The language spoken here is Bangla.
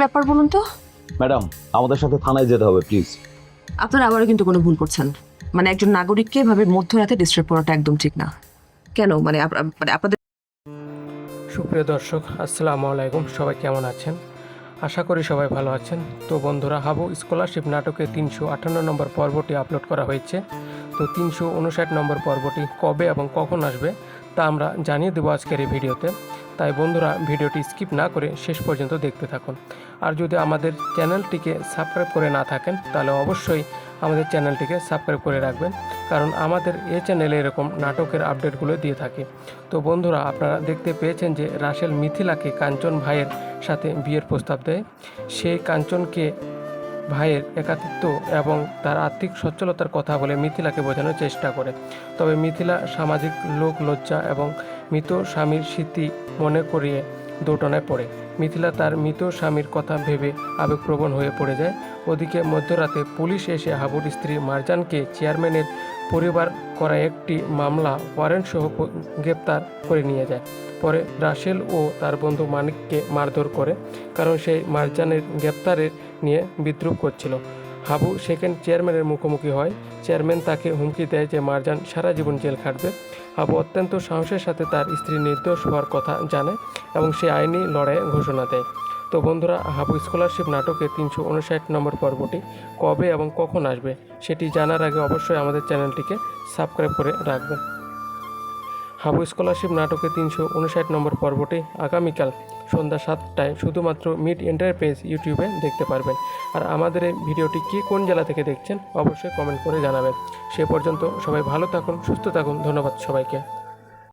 ব্যাপার বলুন তো। ম্যাডাম, আমাদের সাথে থানায় যেতে হবে প্লিজ। আপনারা আবারও কিন্তু কোনো ভুল করছেন। মানে একজন নাগরিককে এভাবে মধ্যরাতে ডিস্টার্ব করাটা একদম ঠিক না। কেন মানে আপনাদের সুপ্রিয় দর্শক, আসসালামু আলাইকুম। সবাই কেমন আছেন? আশা করি সবাই ভালো আছেন। তো বন্ধুরা, হাবু স্কলারশিপ নাটকে 358 নম্বর পর্বটি আপলোড করা হয়েছে। তো 359 নম্বর পর্বটি কবে এবং কখন আসবে তা আমরা জানিয়ে দেবো আজকের এই ভিডিওতে। তাই বন্ধুরা, ভিডিওটি স্কিপ না করে শেষ পর্যন্ত দেখতে থাকুন। আর যদি আমাদের চ্যানেলটিকে সাবস্ক্রাইব করে না থাকেন তাহলে অবশ্যই আমাদের চ্যানেলটিকে সাবস্ক্রাইব করে রাখবেন, কারণ আমাদের এই চ্যানেলে এরকম নাটকের আপডেটগুলো দিয়ে থাকি। তো বন্ধুরা, আপনারা দেখতে পেয়েছেন যে রাসেল মিথিলাকে কাঞ্চন ভাইয়ের সাথে বিয়ের প্রস্তাব দেয়। সেই কাঞ্চনকে ভাইয়ের একাকিত্ব এবং তার আর্থিক সচ্ছলতার কথা বলে মিথিলাকে বোঝানোর চেষ্টা করে। তবে মিথিলা সামাজিক লোক লজ্জা এবং মৃত স্বামীর স্মৃতি মনে করিয়ে দোটানায় পড়ে। মিথিলা তার মৃত স্বামীর কথা ভেবে আবেগপ্রবণ হয়ে পড়ে যায়। ওদিকে মধ্যরাতে পুলিশ এসে হাবুর স্ত্রী মারজানকে চেয়ারম্যানের পরিবার করা একটি মামলা ওয়ারেন্ট সহ গ্রেপ্তার করে নিয়ে যায়। পরে রাসেল ও তার বন্ধু মানিককে মারধর করে, কারণ সেই মারজানের গ্রেপ্তারের নিয়ে বিদ্রুপ করছিল। হাবু সেকেন্ড চেয়ারম্যানের মুখোমুখি হয়। চেয়ারম্যান তাকে হুমকি দেয় যে মারজান সারা জীবন জেল খাটবে। হাবু অত্যন্ত সাহসের সাথে তার স্ত্রী নির্দোষ হওয়ার কথা জানে এবং সে আইনি লড়াইয়ে ঘোষণা দেয়। তো বন্ধুরা, হাবু স্কলারশিপ নাটকের 359 নম্বর পর্বটি কবে এবং কখন আসবে সেটি জানার আগে অবশ্যই আমাদের চ্যানেলটিকে সাবস্ক্রাইব করে রাখবেন। হাবু স্কলারশিপ নাটকের 359 নম্বর পর্বটি আগামীকাল সন্ধ্যা 7টায় শুধুমাত্র মিড এন্টারপ্রাইজ ইউটিউবে দেখতে পারবেন। আর আমাদের এই ভিডিওটি কোন জেলা থেকে দেখছেন অবশ্যই কমেন্ট করে জানাবেন। সে পর্যন্ত সবাই ভালো থাকুন, সুস্থ থাকুন। ধন্যবাদ সবাইকে।